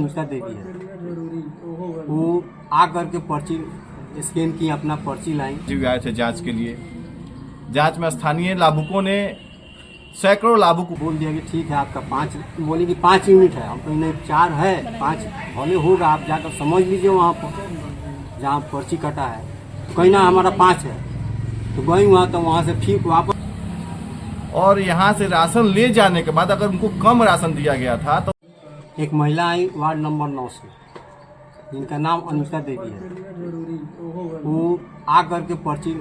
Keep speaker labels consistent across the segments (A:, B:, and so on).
A: अनिता देवी है, वो आ करके पर्ची स्कैन की, अपना पर्ची लाई।
B: जी आए थे जांच के लिए। जांच में स्थानीय लाभुकों ने सैकड़ों लाभुक
A: बोल दिया कि ठीक है आपका 5, बोले कि 5 यूनिट है। हम कहीं नहीं 4 है, 5 भले होगा, आप जाकर समझ लीजिए वहाँ पर जहाँ पर्ची कटा है। कहीं ना हमारा 5 है, तो गई वहाँ, तो वहाँ से फिर वापस।
B: और यहाँ से राशन ले जाने के बाद अगर उनको कम राशन दिया गया था तो
A: एक महिला आई वार्ड नंबर 9 से, जिनका नाम अनिता देवी है, वो आ करके पर्ची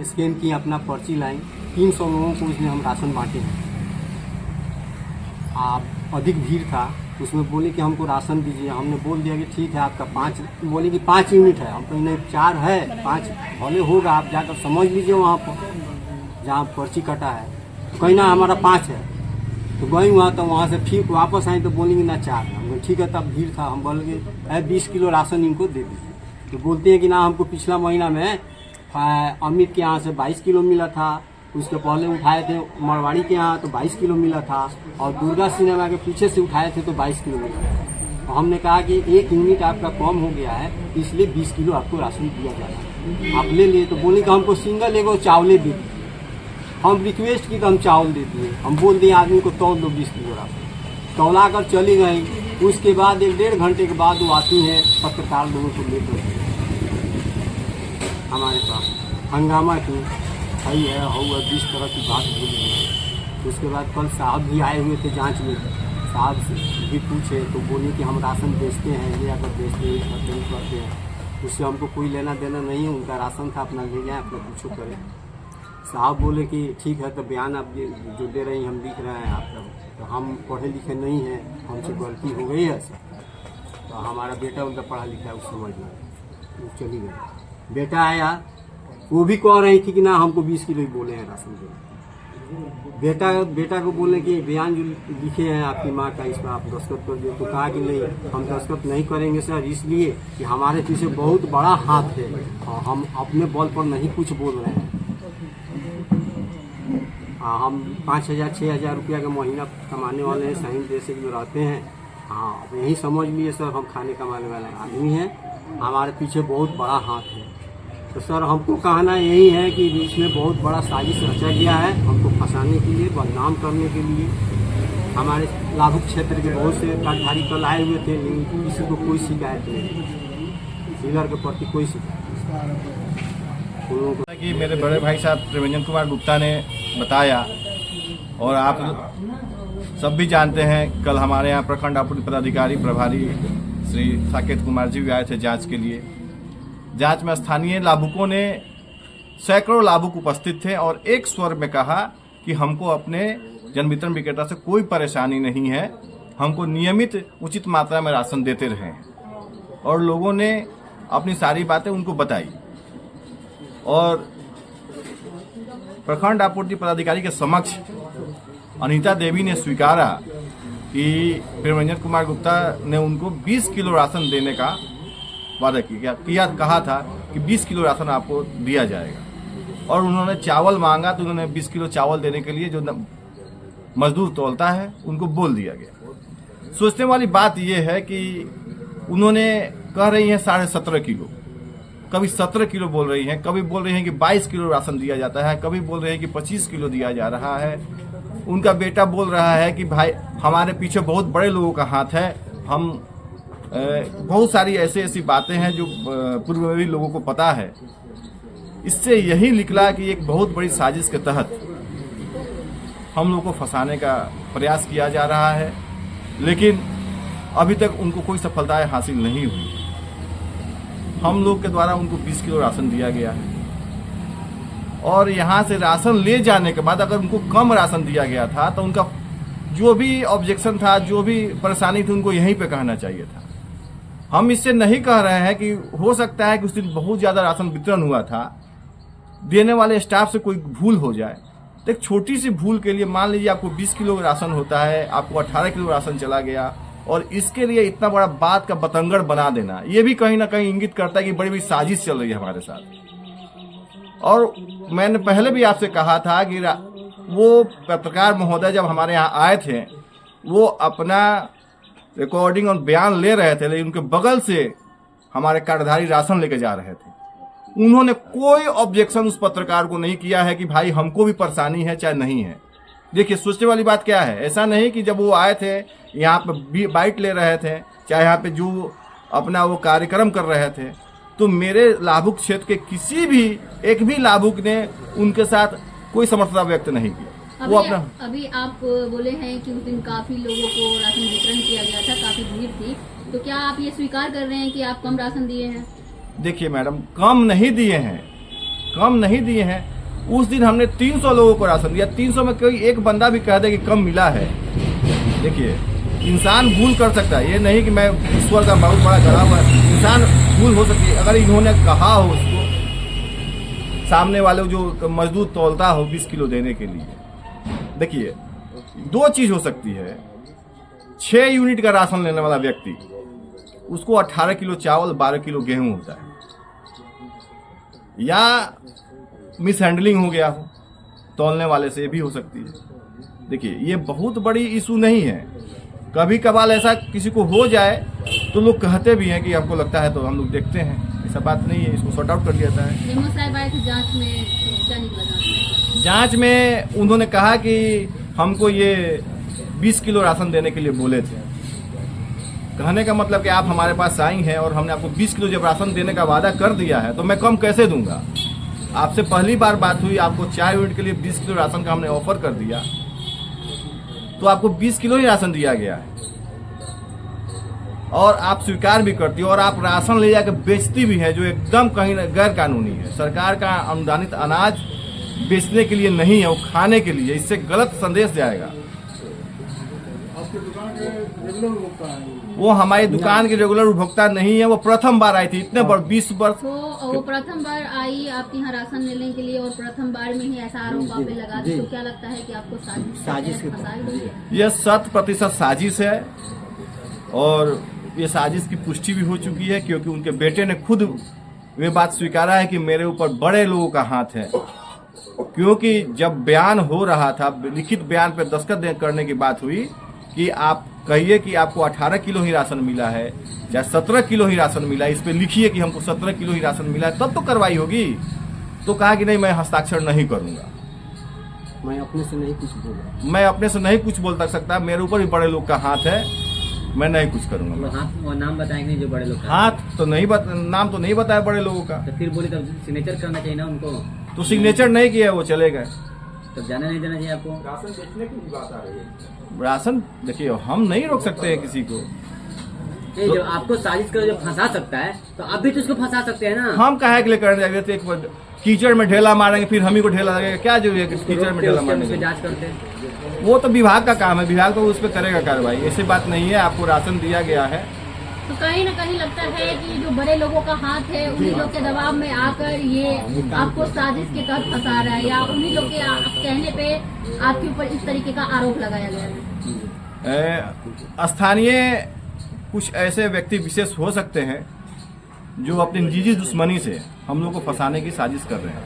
A: स्कैन की, अपना पर्ची लाई। 300 लोगों को उसमें हम राशन बांटे हैं। आप अधिक भीड़ था, उसमें बोले कि हमको राशन दीजिए। हमने बोल दिया कि ठीक है आपका 5, बोले कि 5 यूनिट है। हम कहीं नहीं 4 है, 5 भले होगा, आप जाकर समझ लीजिए वहाँ पर जहाँ पर्ची कटा है। कहीं ना हमारा 5 है, तो गई वहाँ, तो वहाँ से फिर वापस आई, तो बोलेंगे ना 4 है। हम ठीक है, तब भीड़ था, हम बोलेंगे 20 किलो राशन इनको दे दीजिए। तो बोलते हैं कि ना हमको पिछला महीना में अमित के यहाँ से 22 किलो मिला था, उसके पहले उठाए थे मरवाड़ी के यहाँ तो 22 किलो मिला था, और दुर्गा सिनेमा के पीछे से उठाए थे तो 22 किलो मिला था। तो हमने कहा कि 1 यूनिट आपका कम हो गया है, इसलिए 20 किलो आपको राशन दिया जाएगा, आप ले लिए। तो बोले कि हमको सिंगल एगो चावले दे दीजिए। हम रिक्वेस्ट की तो हम चावल दे दिए। हम बोल दिए आदमी को तौल दो 20 किलो राशन, तौला कर चली गई। उसके बाद 1-1.5 घंटे के बाद वो आती हैं पत्रकार लोगों को लेकर हमारे पास, हंगामा की सही है हो 20 तरह की बात बोली है। उसके बाद कल साहब भी आए हुए थे जांच में, साहब से भी पूछे तो बोले कि हम राशन बेचते हैं, ले आकर बेचते हैं, करते नहीं करते हैं, उससे हमको कोई लेना देना नहीं है। उनका राशन था, अपना ले जाए, अपना कुछ करें। साहब बोले कि ठीक है, तो बयान आप जो दे रहे हैं हम लिख रहे हैं आप, तो हम पढ़े लिखे नहीं हैं, हमसे गलती हो गई है सर। तो हमारा बेटा उनका पढ़ा लिखा है, उस समझ में वो चली गई। बेटा आया, वो भी कह रही थी कि ना हमको 20 किलो ही बोले हैं राशन दे। बेटा को बोले कि बयान जो लिखे हैं आपकी माँ का, इस पर आप दस्तखत कर दिए। तो कहा कि नहीं, हम दस्तखत नहीं करेंगे सर, इसलिए कि हमारे पीछे बहुत बड़ा हाथ है, हम अपने बल पर नहीं कुछ बोल रहे हैं। हम 5,000-6,000 रुपया का महीना कमाने वाले हैं, सही देश में रहते हैं। हाँ, अब यही समझ लिए सर, हम खाने कमाने वाले आदमी हैं, हमारे पीछे बहुत बड़ा हाथ है। तो सर हमको कहना यही है कि इसमें बहुत बड़ा साजिश रचा गया है, हमको फंसाने के लिए, बदनाम करने के लिए। हमारे लाभुक क्षेत्र के बहुत से कार्डधारी कल आए हुए थे, लेकिन किसी को कोई शिकायत नहीं, डीलर के प्रति कोई शिकायत।
B: कि मेरे बड़े भाई साहब त्रिवेंद्र कुमार गुप्ता ने बताया, और आप सब भी जानते हैं, कल हमारे यहाँ प्रखंड आपूर्ति पदाधिकारी प्रभारी श्री साकेत कुमार जी भी आए थे जांच के लिए। जांच में स्थानीय लाभुकों ने सैकड़ों लाभुक उपस्थित थे और एक स्वर में कहा कि हमको अपने जन वितरण विक्रेता से कोई परेशानी नहीं है, हमको नियमित उचित मात्रा में राशन देते रहे। और लोगों ने अपनी सारी बातें उनको बताई, और प्रखंड आपूर्ति पदाधिकारी के समक्ष अनिता देवी ने स्वीकारा कि त्रिवेंद्र कुमार गुप्ता ने उनको 20 किलो राशन देने का वादा किया, कहा था कि 20 किलो राशन आपको दिया जाएगा। और उन्होंने चावल मांगा तो उन्होंने 20 किलो चावल देने के लिए जो मजदूर तोलता है उनको बोल दिया गया। सोचने वाली बात यह है कि उन्होंने कह रही हैं 17.5 किलो, कभी 17 किलो बोल रही हैं, कभी बोल रही हैं कि 22 किलो राशन दिया जाता है, कभी बोल रहे हैं कि 25 किलो दिया जा रहा है। उनका बेटा बोल रहा है कि भाई हमारे पीछे बहुत बड़े लोगों का हाथ है, हम बहुत सारी ऐसी बातें हैं जो पूर्व में भी लोगों को पता है। इससे यही निकला कि एक बहुत बड़ी साजिश के तहत हम लोगों को फंसाने का प्रयास किया जा रहा है, लेकिन अभी तक उनको कोई सफलता हासिल नहीं हुई। हम लोग के द्वारा उनको 20 किलो राशन दिया गया है, और यहाँ से राशन ले जाने के बाद अगर उनको कम राशन दिया गया था तो उनका जो भी ऑब्जेक्शन था, जो भी परेशानी थी, उनको यहीं पे कहना चाहिए था। हम इससे नहीं कह रहे हैं कि हो सकता है कि उस दिन बहुत ज़्यादा राशन वितरण हुआ था, देने वाले स्टाफ से कोई भूल हो जाए। तो एक छोटी सी भूल के लिए मान लीजिए आपको 20 किलो राशन होता है, आपको 18 किलो राशन चला गया, और इसके लिए इतना बड़ा बात का बतंगड़ बना देना, ये भी कहीं ना कहीं इंगित करता है कि बड़ी बड़ी साजिश चल रही है हमारे साथ। और मैंने पहले भी आपसे कहा था कि वो पत्रकार महोदय जब हमारे यहाँ आए थे, वो अपना रिकॉर्डिंग और बयान ले रहे थे, लेकिन उनके बगल से हमारे कार्डधारी राशन लेके जा रहे थे। उन्होंने कोई ऑब्जेक्शन उस पत्रकार को नहीं किया है कि भाई हमको भी परेशानी है चाहे नहीं है। देखिए, सोचने वाली बात क्या है, ऐसा नहीं कि जब वो आए थे यहाँ पे बाइट ले रहे थे, चाहे यहाँ पे जो अपना वो कार्यक्रम कर रहे थे, तो मेरे लाभुक क्षेत्र के किसी भी एक भी लाभुक ने उनके साथ कोई समर्थता व्यक्त नहीं की। वो अपना
C: अभी आप बोले हैं कि उस दिन काफी लोगों को राशन वितरण किया गया था, काफी भीड़ थी, तो क्या आप ये स्वीकार कर रहे हैं कि आप कम राशन दिए हैं? देखिए
B: मैडम, कम नहीं दिए हैं, कम नहीं दिए हैं। उस दिन हमने 300 लोगों को राशन दिया। 300 में कोई एक बंदा भी कह दे कि कम मिला है। देखिए, इंसान भूल कर सकता है, ये नहीं कि मैं ईश्वर का बहुत बड़ा गला हुआ है। इंसान भूल हो सकती है। अगर इन्होंने कहा हो उसको, सामने वाले जो मजदूर तौलता हो 20 किलो देने के लिए, देखिए दो चीज हो सकती है। 6 यूनिट का राशन लेने वाला व्यक्ति, उसको 18 किलो चावल 12 किलो गेहूं होता है, या मिसहैंडलिंग हो गया हो तौलने वाले से, भी हो सकती है। देखिए, ये बहुत बड़ी इशू नहीं है। कभी कभार ऐसा किसी को हो जाए तो लोग कहते भी हैं कि हमको लगता है, तो हम लोग देखते हैं, ऐसा बात नहीं है, इसको सॉर्ट आउट कर दिया जाता है।
C: साहब आए थे जांच में, क्या निकला?
B: जांच में उन्होंने कहा कि हमको ये 20 किलो राशन देने के लिए बोले थे। कहने का मतलब कि आप हमारे पास आई हैं और हमने आपको 20 किलो जब राशन देने का वादा कर दिया है तो मैं कम कैसे दूंगा। आपसे पहली बार बात हुई, आपको 4 यूनिट के लिए 20 किलो राशन का हमने ऑफर कर दिया, तो आपको 20 किलो ही राशन दिया गया है और आप स्वीकार भी करती हो और आप राशन ले जाकर बेचती भी है, जो एकदम कहीं गैर कानूनी है। सरकार का अनुदानित अनाज बेचने के लिए नहीं है, वो खाने के लिए। इससे गलत संदेश जाएगा। वो हमारी दुकान की रेगुलर उपभोक्ता नहीं है, वो प्रथम बार आई थी इतने 20 वर्ष।
C: तो वो प्रथम बार आई आपके यहाँ राशन लेने के लिए और प्रथम बार में ही ऐसा आरोप आप पे लगा दी, तो क्या लगता है कि आपको साजिश
B: यह 100% साजिश है और ये साजिश की पुष्टि भी हो चुकी है, क्योंकि उनके बेटे ने खुद वे बात स्वीकारा है कि मेरे ऊपर बड़े लोगों का हाथ है। क्योंकि जब बयान हो रहा था, लिखित बयान पे दस्तखत करने की बात हुई कि आप कहिए कि आपको 18 किलो ही राशन मिला है या 17 किलो ही राशन मिला है, इस पे लिखिए कि हमको 17 किलो ही राशन मिला है, तब तो कार्रवाई होगी। तो कहा कि नहीं, मैं हस्ताक्षर नहीं करूंगा,
A: मैं अपने से नहीं कुछ बोला,
B: मैं अपने से नहीं कुछ बोल सकता, मेरे ऊपर भी बड़े लोग का हाथ है, मैं नहीं कुछ करूंगा।
D: हाथ और नाम बताएंगे जो बड़े लोग?
B: हाथ तो नहीं नाम तो नहीं बताया बड़े लोगों का।
D: तो फिर बोले तब सिग्नेचर करना चाहिए ना उनको।
B: तो सिग्नेचर नहीं किया, वो चले गए।
D: तब जाना नहीं देना चाहिए आपको।
B: राशन बेचने की बात आ रही है। राशन देखिए, हम नहीं रोक सकते हैं किसी को।
D: जो आपको साजिश कर जो फंसा सकता है, तो आप भी तो उसको फंसा सकते हैं ना।
B: हम काहे के लिए करने जाएंगे? एक कीचड़ में ढेला मारेंगे, फिर हम ही को ढेला लगेगा, क्या जरूरी है कीचड़ में ढेला मारने की?
D: जांच करते हैं,
B: वो तो विभाग का काम है, विभाग तो उस पर करेगा कार्रवाई। ऐसी बात नहीं है। आपको राशन दिया गया है,
C: तो कहीं न कहीं लगता है कि जो बड़े लोगों का हाथ है, उन्हीं लोग के दबाव में आकर ये आपको साजिश के तहत फंसा रहा है, या उन्हीं लोग के कहने पे आपके ऊपर इस तरीके का आरोप लगाया गया है।
B: स्थानीय कुछ ऐसे व्यक्ति विशेष हो सकते हैं जो अपनी निजी दुश्मनी से हम लोग को फंसाने की साजिश कर रहे हैं।